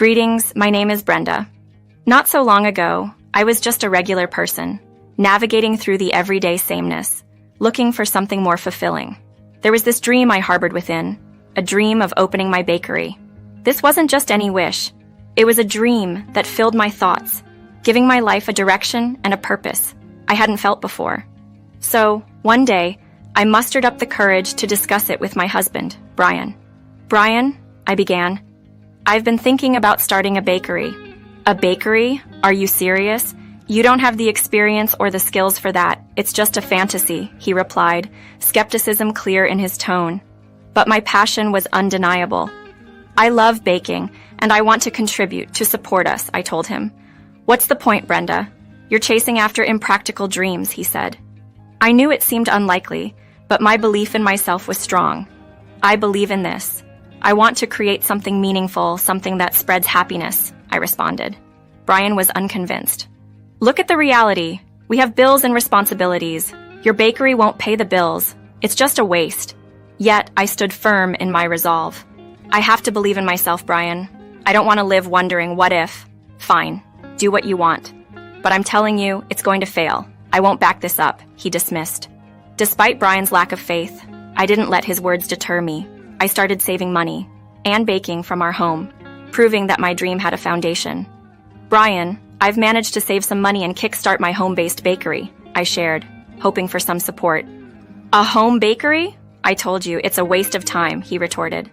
Greetings, my name is Brenda. Not so long ago, I was just a regular person, navigating through the everyday sameness, looking for something more fulfilling. There was this dream I harbored within, a dream of opening my bakery. This wasn't just any wish. It was a dream that filled my thoughts, giving my life a direction and a purpose I hadn't felt before. So, one day, I mustered up the courage to discuss it with my husband, Brian. Brian, I began, I've been thinking about starting a bakery. A bakery? Are you serious? You don't have the experience or the skills for that. It's just a fantasy, he replied, skepticism clear in his tone. But my passion was undeniable. I love baking, and I want to contribute to support us, I told him. What's the point, Brenda? You're chasing after impractical dreams, he said. I knew it seemed unlikely, but my belief in myself was strong. I believe in this. I want to create something meaningful, something that spreads happiness, I responded. Brian was unconvinced. Look at the reality. We have bills and responsibilities. Your bakery won't pay the bills. It's just a waste. Yet, I stood firm in my resolve. I have to believe in myself, Brian. I don't want to live wondering what if. Fine, do what you want. But I'm telling you, it's going to fail. I won't back this up, he dismissed. Despite Brian's lack of faith, I didn't let his words deter me. I started saving money and baking from our home, proving that my dream had a foundation. Brian, I've managed to save some money and kickstart my home-based bakery, I shared, hoping for some support. A home bakery? I told you, it's a waste of time, he retorted.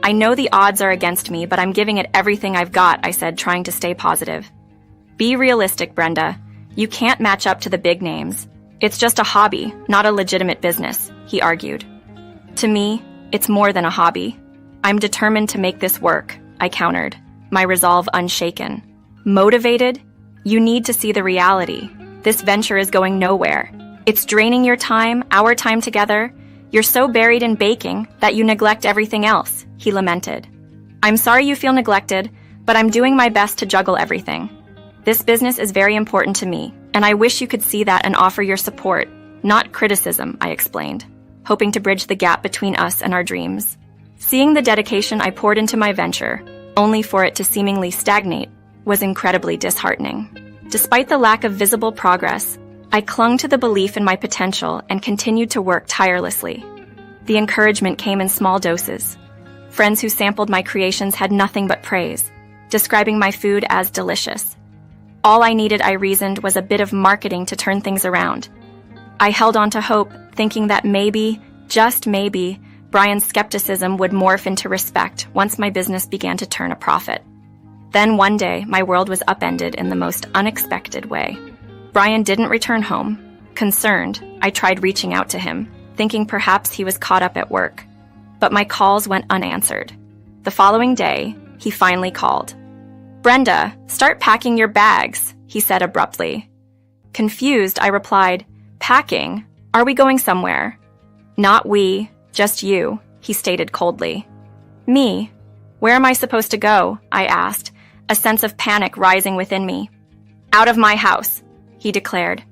I know the odds are against me, but I'm giving it everything I've got, I said, trying to stay positive. Be realistic, Brenda. You can't match up to the big names. It's just a hobby, not a legitimate business, he argued. To me, it's more than a hobby. I'm determined to make this work, I countered, my resolve unshaken. Motivated? You need to see the reality. This venture is going nowhere. It's draining your time, our time together. You're so buried in baking that you neglect everything else, he lamented. I'm sorry you feel neglected, but I'm doing my best to juggle everything. This business is very important to me, and I wish you could see that and offer your support, not criticism, I explained, hoping to bridge the gap between us and our dreams. Seeing the dedication I poured into my venture, only for it to seemingly stagnate, was incredibly disheartening. Despite the lack of visible progress, I clung to the belief in my potential and continued to work tirelessly. The encouragement came in small doses. Friends who sampled my creations had nothing but praise, describing my food as delicious. All I needed, I reasoned, was a bit of marketing to turn things around. I held on to hope, thinking that maybe, just maybe, Brian's skepticism would morph into respect once my business began to turn a profit. Then one day, my world was upended in the most unexpected way. Brian didn't return home. Concerned, I tried reaching out to him, thinking perhaps he was caught up at work. But my calls went unanswered. The following day, he finally called. Brenda, start packing your bags, he said abruptly. Confused, I replied, Packing? Are we going somewhere? Not we, just you, he stated coldly. Me? Where am I supposed to go? I asked, a sense of panic rising within me. Out of my house, he declared.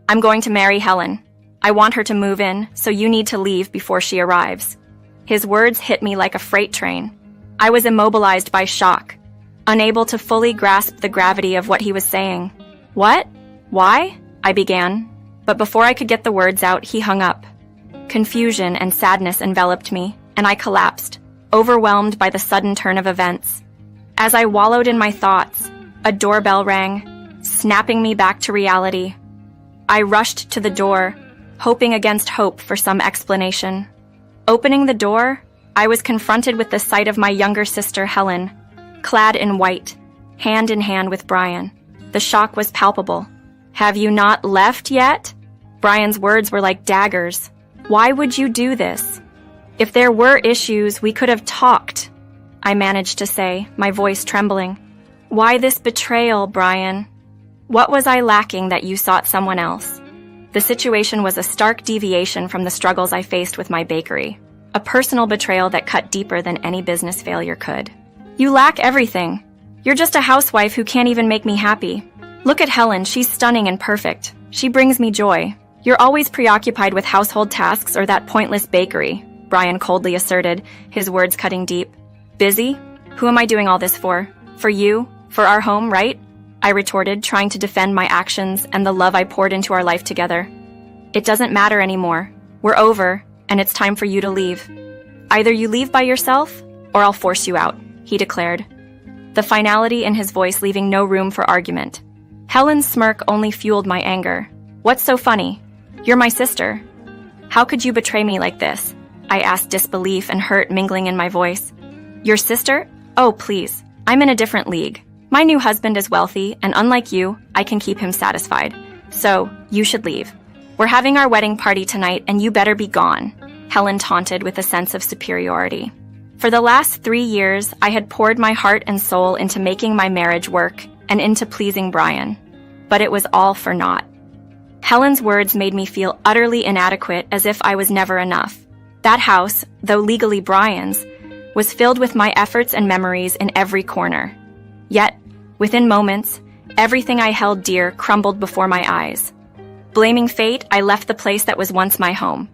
I'm going to marry Helen. I want her to move in, so you need to leave before she arrives. His words hit me like a freight train. I was immobilized by shock, unable to fully grasp the gravity of what he was saying. What? Why? I began, but before I could get the words out, he hung up. Confusion and sadness enveloped me, and I collapsed, overwhelmed by the sudden turn of events. As I wallowed in my thoughts, a doorbell rang, snapping me back to reality. I rushed to the door, hoping against hope for some explanation. Opening the door, I was confronted with the sight of my younger sister, Helen, clad in white, hand in hand with Brian. The shock was palpable. Have you not left yet? Brian's words were like daggers. Why would you do this? If there were issues, we could have talked, I managed to say, my voice trembling. Why this betrayal, Brian? What was I lacking that you sought someone else? The situation was a stark deviation from the struggles I faced with my bakery, a personal betrayal that cut deeper than any business failure could. You lack everything. You're just a housewife who can't even make me happy. Look at Helen, she's stunning and perfect. She brings me joy. You're always preoccupied with household tasks or that pointless bakery, Brian coldly asserted, his words cutting deep. Busy? Who am I doing all this for? For you, for our home, right? I retorted, trying to defend my actions and the love I poured into our life together. It doesn't matter anymore. We're over, and it's time for you to leave. Either you leave by yourself, or I'll force you out, he declared, the finality in his voice leaving no room for argument. Helen's smirk only fueled my anger. What's so funny? You're my sister. How could you betray me like this? I asked, disbelief and hurt mingling in my voice. Your sister? Oh, please. I'm in a different league. My new husband is wealthy, and unlike you, I can keep him satisfied. So, you should leave. We're having our wedding party tonight, and you better be gone, Helen taunted with a sense of superiority. For the last 3 years, I had poured my heart and soul into making my marriage work and into pleasing Brian. But it was all for naught. Helen's words made me feel utterly inadequate, as if I was never enough. That house, though legally Brian's, was filled with my efforts and memories in every corner. Yet, within moments, everything I held dear crumbled before my eyes. Blaming fate, I left the place that was once my home.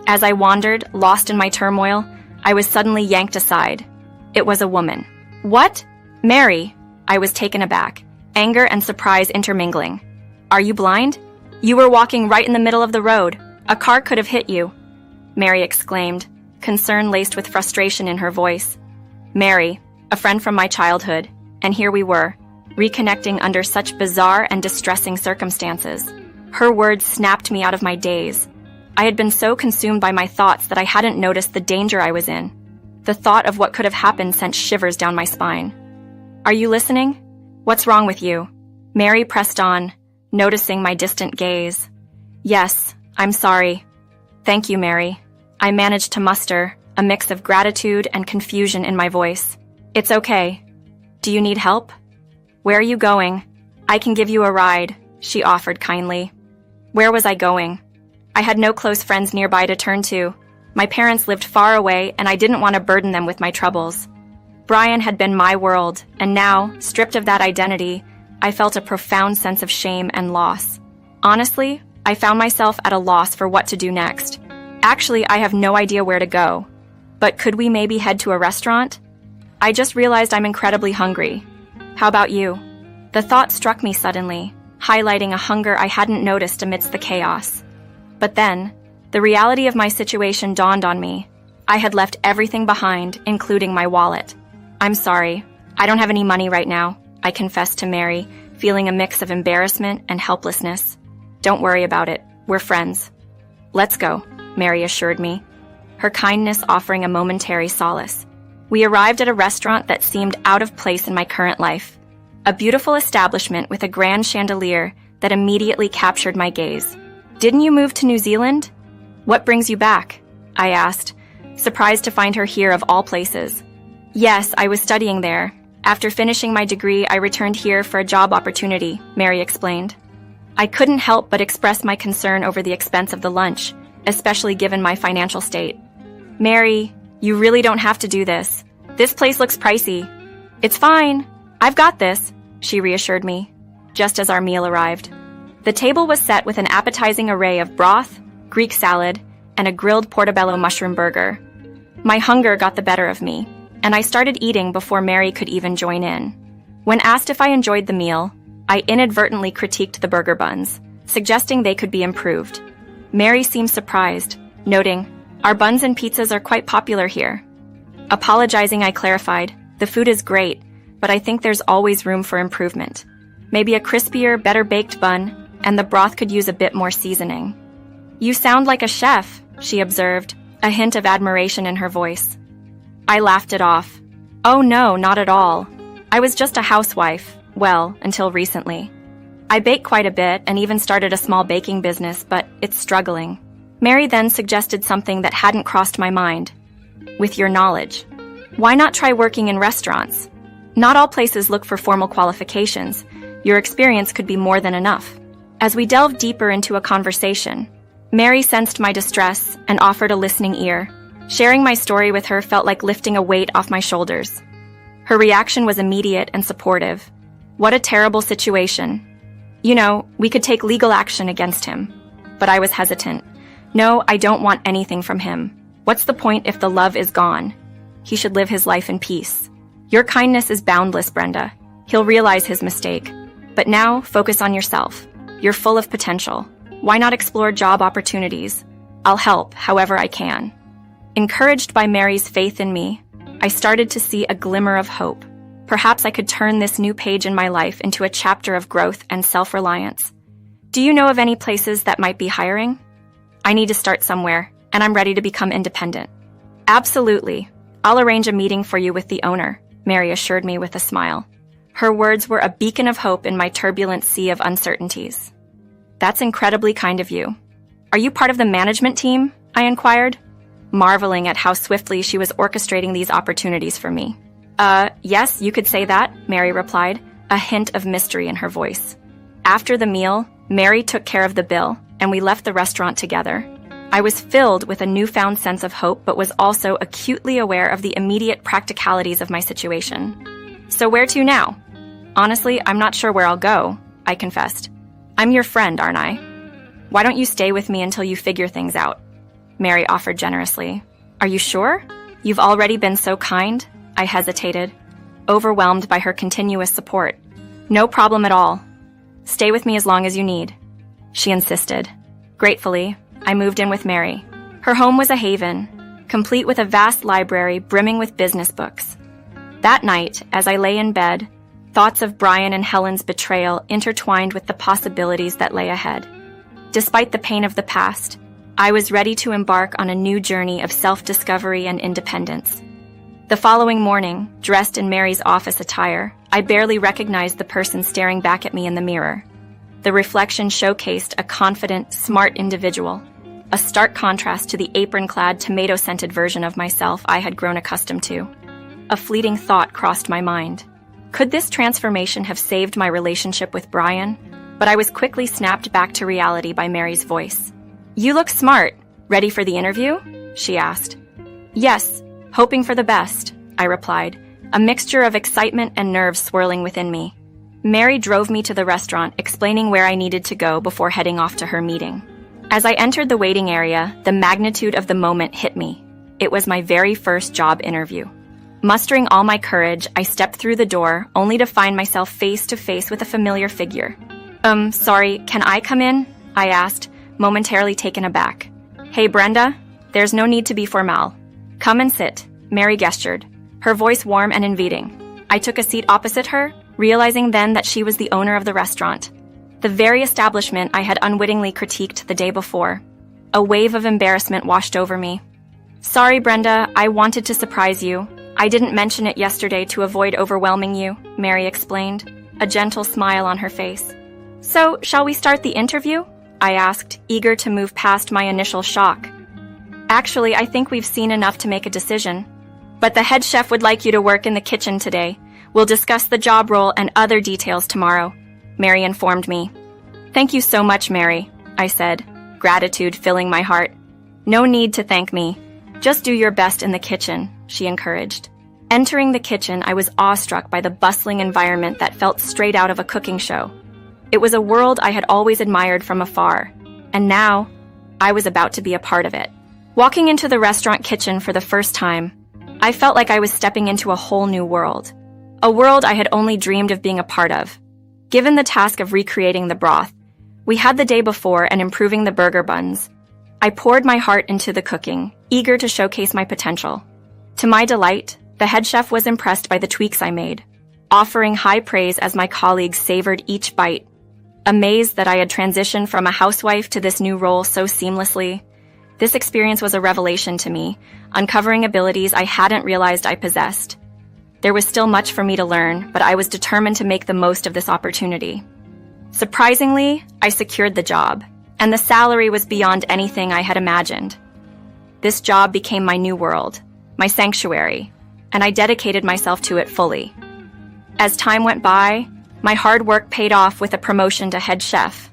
As I wandered, lost in my turmoil, I was suddenly yanked aside. It was a woman. What? Mary! I was taken aback, anger and surprise intermingling. Are you blind? You were walking right in the middle of the road. A car could have hit you, Mary exclaimed, concern laced with frustration in her voice. Mary, a friend from my childhood, and here we were, reconnecting under such bizarre and distressing circumstances. Her words snapped me out of my daze. I had been so consumed by my thoughts that I hadn't noticed the danger I was in. The thought of what could have happened sent shivers down my spine. Are you listening? What's wrong with you? Mary pressed on, noticing my distant gaze. Yes, I'm sorry. Thank you, Mary. I managed to muster a mix of gratitude and confusion in my voice. It's okay. Do you need help? Where are you going? I can give you a ride, she offered kindly. Where was I going? I had no close friends nearby to turn to. My parents lived far away, and I didn't want to burden them with my troubles. Brian had been my world, and now, stripped of that identity, I felt a profound sense of shame and loss. Honestly, I found myself at a loss for what to do next. Actually, I have no idea where to go. But could we maybe head to a restaurant? I just realized I'm incredibly hungry. How about you? The thought struck me suddenly, highlighting a hunger I hadn't noticed amidst the chaos. But then, the reality of my situation dawned on me. I had left everything behind, including my wallet. I'm sorry. I don't have any money right now, I confessed to Mary, feeling a mix of embarrassment and helplessness. Don't worry about it. We're friends. Let's go, Mary assured me, her kindness offering a momentary solace. We arrived at a restaurant that seemed out of place in my current life. A beautiful establishment with a grand chandelier that immediately captured my gaze. Didn't you move to New Zealand? What brings you back? I asked, surprised to find her here of all places. Yes, I was studying there. After finishing my degree, I returned here for a job opportunity, Mary explained. I couldn't help but express my concern over the expense of the lunch, especially given my financial state. Mary, you really don't have to do this. This place looks pricey. It's fine. I've got this, she reassured me, just as our meal arrived. The table was set with an appetizing array of broth, Greek salad, and a grilled portobello mushroom burger. My hunger got the better of me, and I started eating before Mary could even join in. When asked if I enjoyed the meal, I inadvertently critiqued the burger buns, suggesting they could be improved. Mary seemed surprised, noting, "Our buns and pizzas are quite popular here." Apologizing, I clarified, "The food is great, but I think there's always room for improvement. Maybe a crispier, better-baked bun, and the broth could use a bit more seasoning." "You sound like a chef," she observed, a hint of admiration in her voice. I laughed it off. "Oh no, not at all. I was just a housewife, well, until recently. I bake quite a bit and even started a small baking business, but it's struggling." Mary then suggested something that hadn't crossed my mind. "With your knowledge, why not try working in restaurants? Not all places look for formal qualifications. Your experience could be more than enough." As we delved deeper into a conversation, Mary sensed my distress and offered a listening ear. Sharing my story with her felt like lifting a weight off my shoulders. Her reaction was immediate and supportive. What a terrible situation. You know, we could take legal action against him. But I was hesitant. No, I don't want anything from him. What's the point if the love is gone? He should live his life in peace. Your kindness is boundless, Brenda. He'll realize his mistake. But now, focus on yourself. You're full of potential. Why not explore job opportunities? I'll help however I can. Encouraged by Mary's faith in me, I started to see a glimmer of hope. Perhaps I could turn this new page in my life into a chapter of growth and self-reliance. Do you know of any places that might be hiring? I need to start somewhere, and I'm ready to become independent. Absolutely. I'll arrange a meeting for you with the owner, Mary assured me with a smile. Her words were a beacon of hope in my turbulent sea of uncertainties. That's incredibly kind of you. Are you part of the management team? I inquired, marveling at how swiftly she was orchestrating these opportunities for me. Yes, you could say that, Mary replied, a hint of mystery in her voice. After the meal, Mary took care of the bill, and we left the restaurant together. I was filled with a newfound sense of hope, but was also acutely aware of the immediate practicalities of my situation. So where to now? Honestly, I'm not sure where I'll go, I confessed. I'm your friend, aren't I? Why don't you stay with me until you figure things out? Mary offered generously. Are you sure? You've already been so kind? I hesitated, overwhelmed by her continuous support. No problem at all. Stay with me as long as you need. She insisted. Gratefully, I moved in with Mary. Her home was a haven, complete with a vast library brimming with business books. That night, as I lay in bed, thoughts of Brian and Helen's betrayal intertwined with the possibilities that lay ahead. Despite the pain of the past, I was ready to embark on a new journey of self-discovery and independence. The following morning, dressed in Mary's office attire, I barely recognized the person staring back at me in the mirror. The reflection showcased a confident, smart individual, a stark contrast to the apron-clad, tomato-scented version of myself I had grown accustomed to. A fleeting thought crossed my mind. Could this transformation have saved my relationship with Brian? But I was quickly snapped back to reality by Mary's voice. You look smart. Ready for the interview? She asked. Yes, hoping for the best, I replied, a mixture of excitement and nerves swirling within me. Mary drove me to the restaurant, explaining where I needed to go before heading off to her meeting. As I entered the waiting area, the magnitude of the moment hit me. It was my very first job interview. Mustering all my courage, I stepped through the door, only to find myself face to face with a familiar figure. Sorry, can I come in? I asked, momentarily taken aback. Hey, Brenda, there's no need to be formal. Come and sit, Mary gestured, her voice warm and inviting. I took a seat opposite her, realizing then that she was the owner of the restaurant, the very establishment I had unwittingly critiqued the day before. A wave of embarrassment washed over me. Sorry, Brenda, I wanted to surprise you. I didn't mention it yesterday to avoid overwhelming you, Mary explained, a gentle smile on her face. So, shall we start the interview? I asked, eager to move past my initial shock. Actually, I think we've seen enough to make a decision. But the head chef would like you to work in the kitchen today. We'll discuss the job role and other details tomorrow, Mary informed me. Thank you so much, Mary, I said, gratitude filling my heart. No need to thank me. Just do your best in the kitchen, she encouraged. Entering the kitchen, I was awestruck by the bustling environment that felt straight out of a cooking show. It was a world I had always admired from afar, and now I was about to be a part of it. Walking into the restaurant kitchen for the first time, I felt like I was stepping into a whole new world. A world I had only dreamed of being a part of. Given the task of recreating the broth we had the day before and improving the burger buns, I poured my heart into the cooking, eager to showcase my potential. To my delight, the head chef was impressed by the tweaks I made, offering high praise as my colleagues savored each bite. Amazed that I had transitioned from a housewife to this new role so seamlessly, this experience was a revelation to me, uncovering abilities I hadn't realized I possessed. There was still much for me to learn, but I was determined to make the most of this opportunity. Surprisingly, I secured the job, and the salary was beyond anything I had imagined. This job became my new world, my sanctuary, and I dedicated myself to it fully. As time went by, my hard work paid off with a promotion to head chef,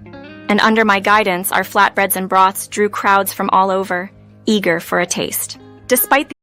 and under my guidance, our flatbreads and broths drew crowds from all over, eager for a taste. Despite the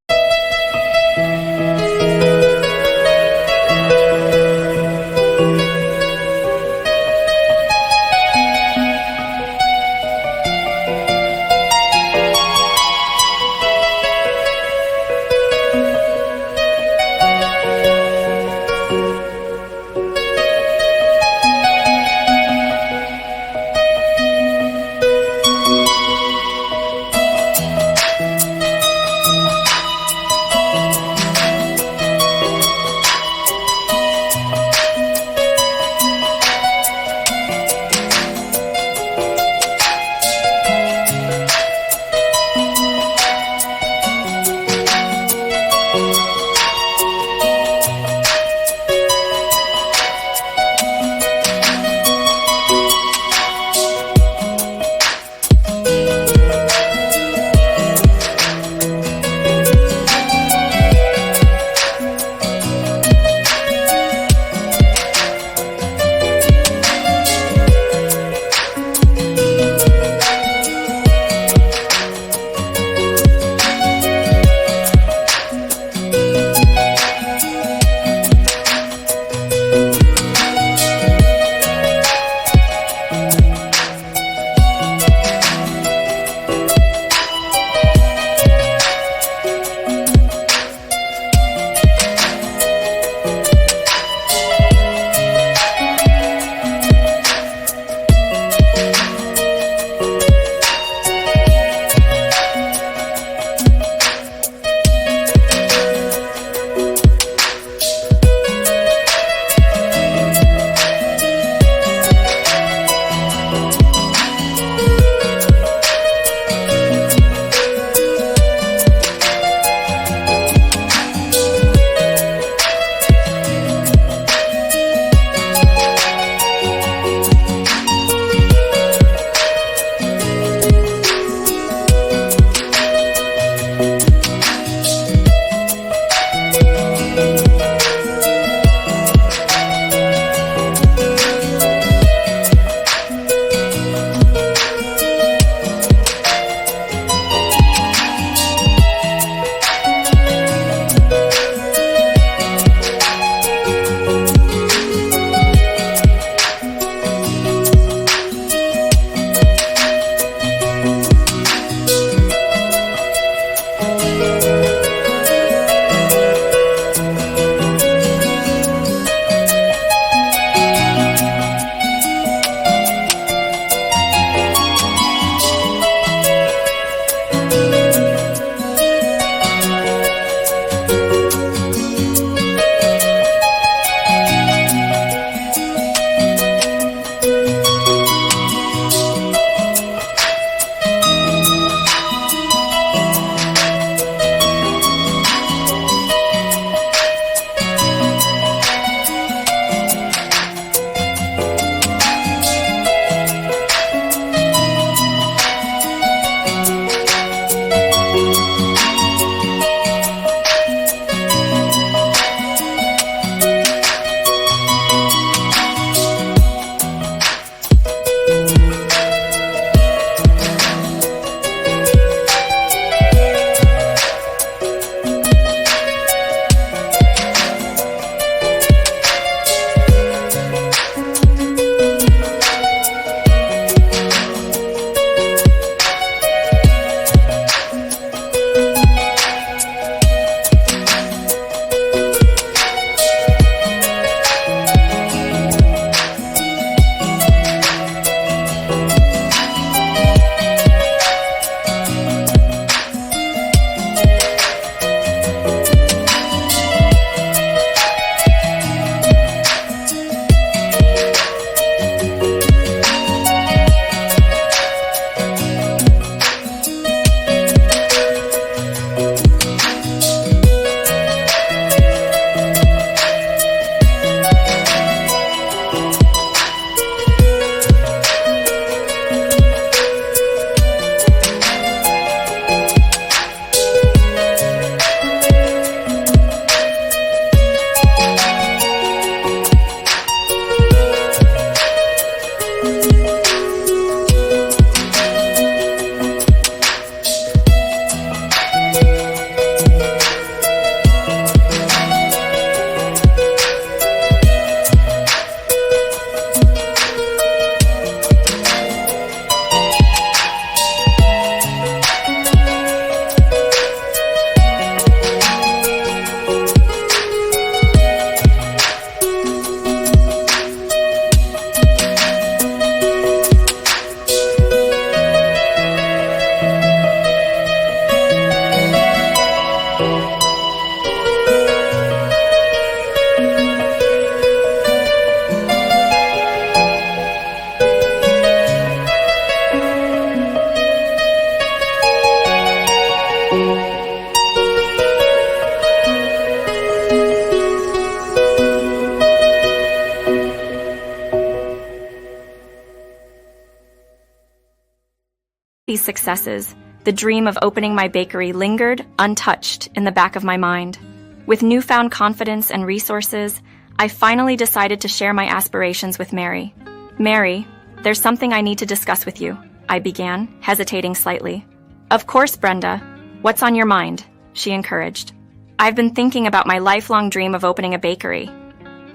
These successes, the dream of opening my bakery lingered untouched in the back of my mind. With newfound confidence and resources, I finally decided to share my aspirations with Mary. "Mary, there's something I need to discuss with you," I began, hesitating slightly. "Of course, Brenda. What's on your mind?" she encouraged. "I've been thinking about my lifelong dream of opening a bakery.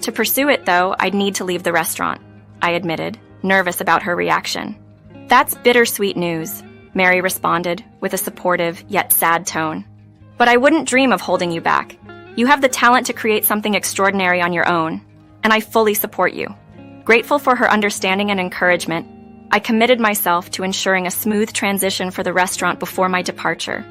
To pursue it, though, I'd need to leave the restaurant," I admitted, nervous about her reaction. "That's bittersweet news," Mary responded with a supportive yet sad tone. "But I wouldn't dream of holding you back. You have the talent to create something extraordinary on your own, and I fully support you." Grateful for her understanding and encouragement, I committed myself to ensuring a smooth transition for the restaurant before my departure.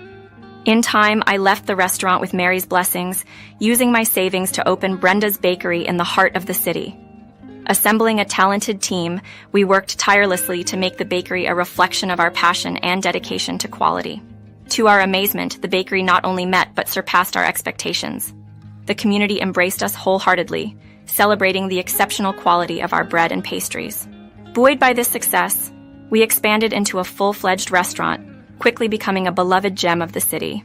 In time, I left the restaurant with Mary's blessings, using my savings to open Brenda's bakery in the heart of the city. Assembling a talented team, we worked tirelessly to make the bakery a reflection of our passion and dedication to quality. To our amazement, the bakery not only met but surpassed our expectations. The community embraced us wholeheartedly, celebrating the exceptional quality of our bread and pastries. Buoyed by this success, we expanded into a full-fledged restaurant, quickly becoming a beloved gem of the city.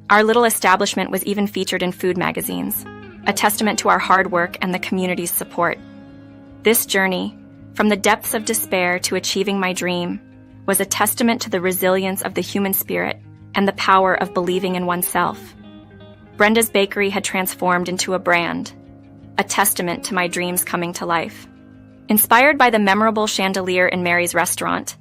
Our little establishment was even featured in food magazines, a testament to our hard work and the community's support. This journey, from the depths of despair to achieving my dream, was a testament to the resilience of the human spirit and the power of believing in oneself. Brenda's bakery had transformed into a brand, a testament to my dreams coming to life. Inspired by the memorable chandelier in Mary's restaurant,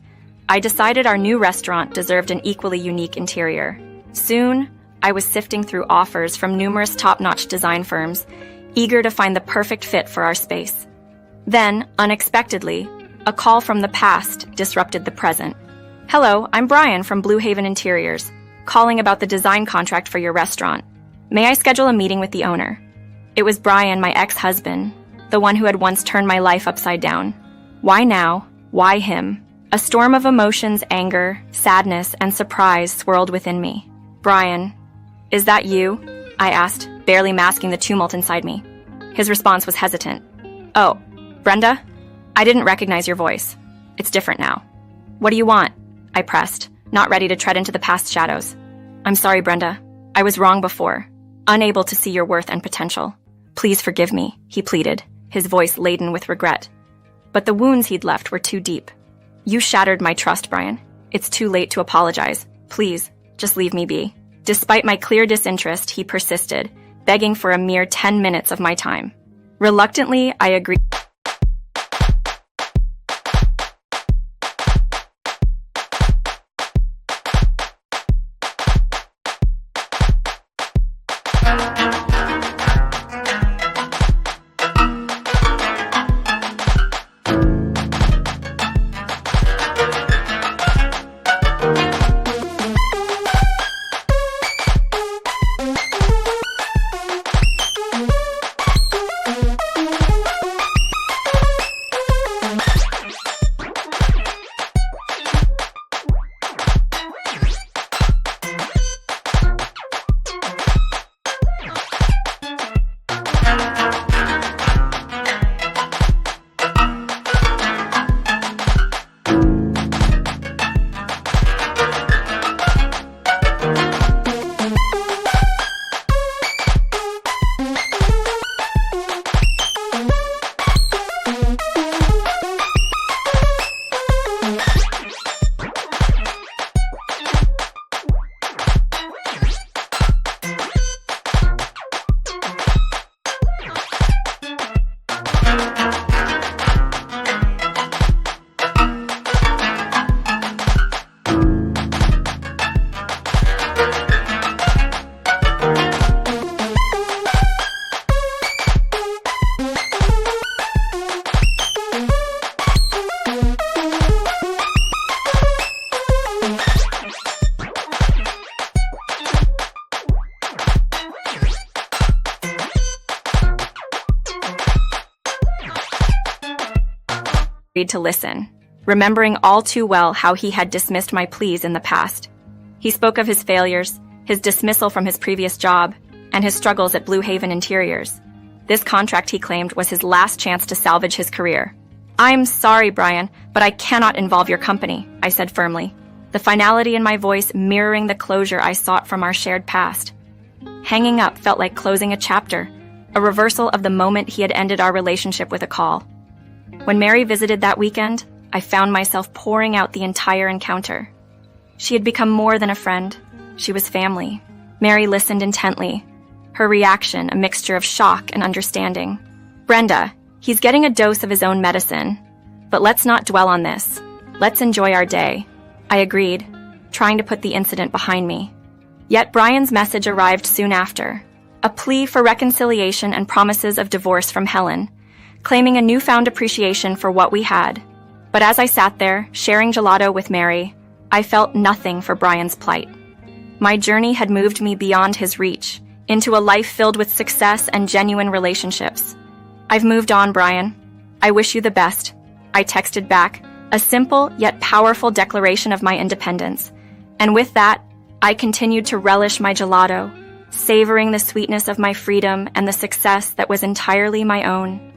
I decided our new restaurant deserved an equally unique interior. Soon, I was sifting through offers from numerous top-notch design firms, eager to find the perfect fit for our space. Then, unexpectedly, a call from the past disrupted the present. "Hello, I'm Brian from Blue Haven Interiors, calling about the design contract for your restaurant. May I schedule a meeting with the owner?" It was Brian, my ex-husband, the one who had once turned my life upside down. Why now? Why him? A storm of emotions, anger, sadness, and surprise swirled within me. "Brian, is that you?" I asked, barely masking the tumult inside me. His response was hesitant. "Oh, Brenda? I didn't recognize your voice. It's different now." "What do you want?" I pressed, not ready to tread into the past shadows. "I'm sorry, Brenda. I was wrong before, unable to see your worth and potential. Please forgive me," he pleaded, his voice laden with regret. But the wounds he'd left were too deep. "You shattered my trust, Brian. It's too late to apologize. Please, just leave me be." Despite my clear disinterest, he persisted, begging for a mere 10 minutes of my time. Reluctantly, I agreed. To listen, remembering all too well how he had dismissed my pleas in the past. He spoke of his failures, his dismissal from his previous job, and his struggles at Blue Haven Interiors. This contract, he claimed, was his last chance to salvage his career. "I'm sorry, Brian, but I cannot involve your company," I said firmly. the finality in my voice mirroring the closure I sought from our shared past. Hanging up felt like closing a chapter, a reversal of the moment he had ended our relationship with a call. When Mary visited that weekend, I found myself pouring out the entire encounter. She had become more than a friend. She was family. Mary listened intently, her reaction a mixture of shock and understanding. "Brenda, he's getting a dose of his own medicine. But let's not dwell on this. Let's enjoy our day," I agreed, trying to put the incident behind me. Yet Brian's message arrived soon after, a plea for reconciliation and promises of divorce from Helen, claiming a newfound appreciation for what we had. But as I sat there, sharing gelato with Mary, I felt nothing for Brian's plight. My journey had moved me beyond his reach, into a life filled with success and genuine relationships. "I've moved on, Brian. I wish you the best," I texted back, a simple yet powerful declaration of my independence. And with that, I continued to relish my gelato, savoring the sweetness of my freedom and the success that was entirely my own.